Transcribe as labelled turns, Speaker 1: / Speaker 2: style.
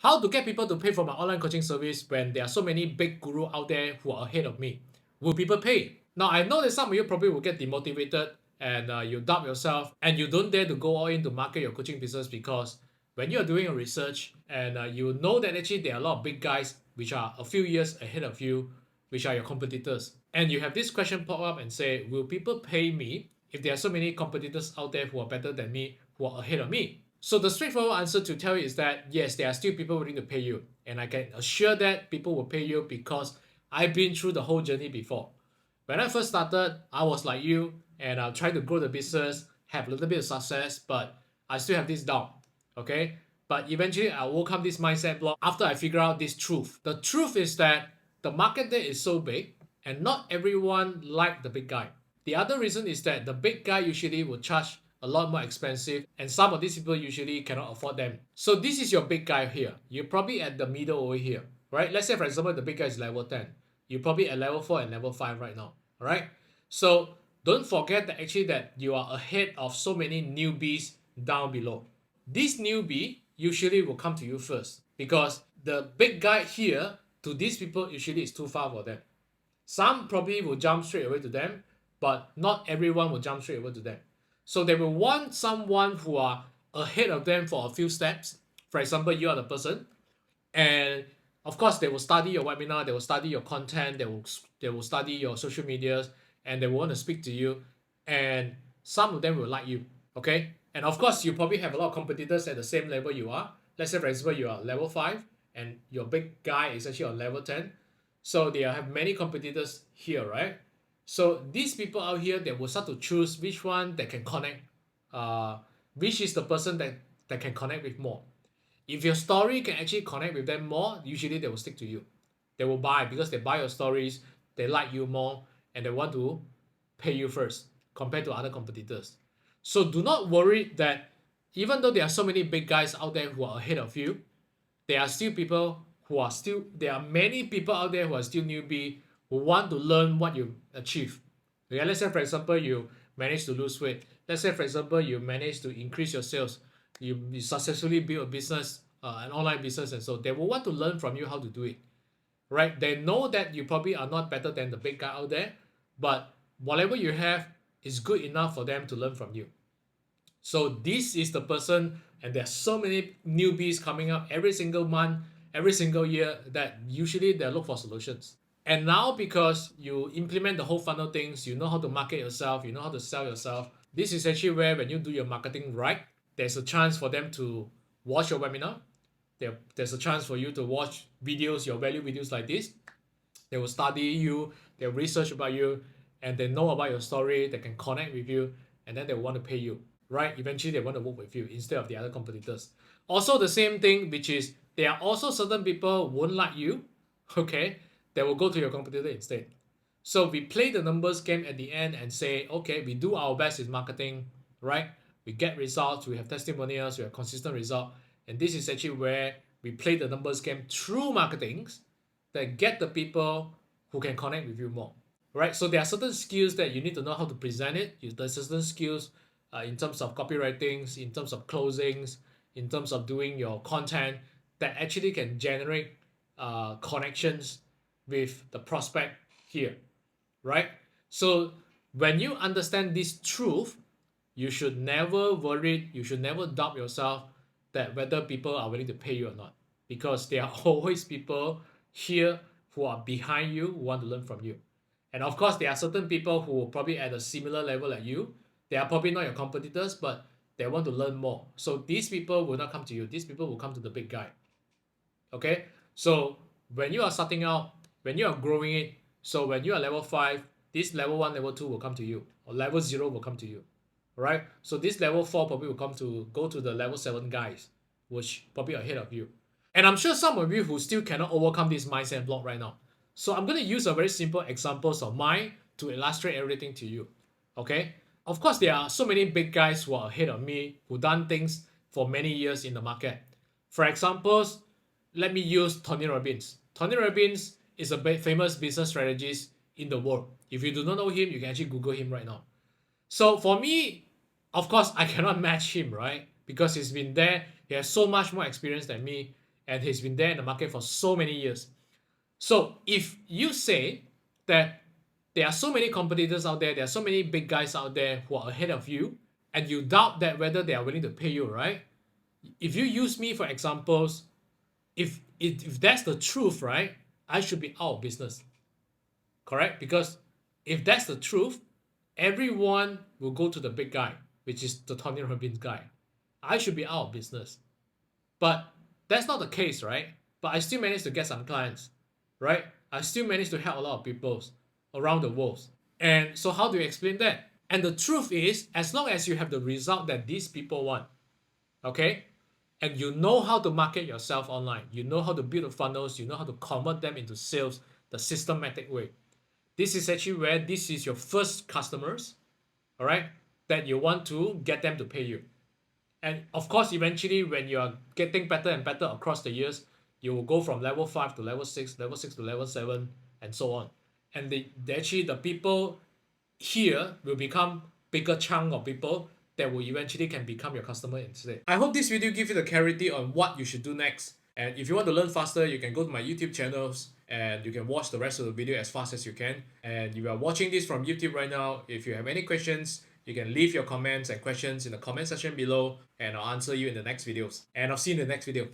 Speaker 1: How to get people to pay for my online coaching service when there are so many big guru out there who are ahead of me? Will people pay? Now, I know that some of you probably will get demotivated and you doubt yourself and you don't dare to go all in to market your coaching business because when you're doing a research and you know that actually there are a lot of big guys which are a few years ahead of you, which are your competitors. And you have this question pop up and say, will people pay me if there are so many competitors out there who are better than me, who are ahead of me? So the straightforward answer to tell you is that yes, there are still people willing to pay you. And I can assure that people will pay you because I've been through the whole journey before. When I first started, I was like you and I tried to grow the business, have a little bit of success, but I still have this doubt. Okay. But eventually I overcome this mindset block after I figure out this truth. The truth is that the market there is so big and not everyone like the big guy. The other reason is that the big guy usually will charge a lot more expensive and some of these people usually cannot afford them. So this is your big guy here. You're probably at the middle over here, right? Let's say for example the big guy is level 10. You're probably at level 4 and level 5 right now, all right? So don't forget that actually that you are ahead of so many newbies down below. This newbie usually will come to you first because the big guy here to these people usually is too far for them. Some probably will jump straight away to them, but not everyone will jump straight away to them. So they will want someone who are ahead of them for a few steps. For example, you are the person, and of course they will study your webinar, they will study your content, they will study your social medias, and they will want to speak to you, and some of them will like you. Okay, and of course you probably have a lot of competitors at the same level you are. Let's say for example you are level 5 and your big guy is actually on level 10, so they have many competitors here, right? So these people out here, they will start to choose which one that can connect, which is the person that can connect with more. If your story can actually connect with them more, usually they will stick to you. They will buy because they buy your stories, they like you more, and they want to pay you first compared to other competitors. So do not worry that even though there are so many big guys out there who are ahead of you, there are still people there are many people out there who are still newbie who want to learn what you achieve. Okay, let's say for example you manage to lose weight. Let's say for example you manage to increase your sales. You successfully build a business, an online business, and so they will want to learn from you how to do it. Right? They know that you probably are not better than the big guy out there, but whatever you have is good enough for them to learn from you. So this is the person, and there's so many newbies coming up every single month, every single year that usually they look for solutions. And now because you implement the whole funnel things, you know how to market yourself, you know how to sell yourself. This is actually where when you do your marketing right, there's a chance for them to watch your webinar. There's a chance for you to watch videos, your value videos like this. They will study you, they'll research about you, and they know about your story, they can connect with you, and then they want to pay you, right? Eventually they want to work with you instead of the other competitors. Also the same thing, which is there are also certain people who won't like you, okay? They will go to your competitor instead. So we play the numbers game at the end and say, okay, we do our best in marketing, right? We get results, we have testimonials, we have consistent result. And this is actually where we play the numbers game through marketing that get the people who can connect with you more, right? So there are certain skills that you need to know how to present it. There's certain skills in terms of copywriting, in terms of closings, in terms of doing your content that actually can generate connections with the prospect here, right? So when you understand this truth, you should never worry, you should never doubt yourself that whether people are willing to pay you or not, because there are always people here who are behind you who want to learn from you. And of course, there are certain people who are probably at a similar level like you. They are probably not your competitors, but they want to learn more. So these people will not come to you. These people will come to the big guy. Okay? So when you are starting out, when you are growing it, so when you are level 5, this level 1, level 2 will come to you, or level 0 will come to you. Right? So this level 4 probably will go to the level 7 guys, which probably ahead of you. And I'm sure some of you who still cannot overcome this mindset block right now. So I'm going to use a very simple examples of mine to illustrate everything to you. Okay? Of course, there are so many big guys who are ahead of me who done things for many years in the market. For examples, let me use Tony Robbins. Tony Robbins is a famous business strategist in the world. If you do not know him, you can actually Google him right now. So for me, of course, I cannot match him, right? Because he's been there. He has so much more experience than me and he's been there in the market for so many years. So if you say that there are so many competitors out there are so many big guys out there who are ahead of you, and you doubt that whether they are willing to pay you, right? If you use me for examples, if that's the truth, right, I should be out of business, correct? Because if that's the truth, everyone will go to the big guy, which is the Tony Robbins guy. I should be out of business. But that's not the case, right? But I still managed to get some clients, right? I still managed to help a lot of people around the world. And so how do you explain that? And the truth is, as long as you have the result that these people want, okay, and you know how to market yourself online, you know how to build the funnels, you know how to convert them into sales the systematic way. This is actually where this is your first customers, all right, that you want to get them to pay you. And of course, eventually, when you are getting better and better across the years, you will go from level 5 to level 6, level 6 to level 7, and so on. And the people here will become bigger chunk of people that will eventually can become your customer instead. I hope this video gives you the clarity on what you should do next. And if you want to learn faster, you can go to my YouTube channels and you can watch the rest of the video as fast as you can. And if you are watching this from YouTube right now, if you have any questions, you can leave your comments and questions in the comment section below, and I'll answer you in the next videos. And I'll see you in the next video.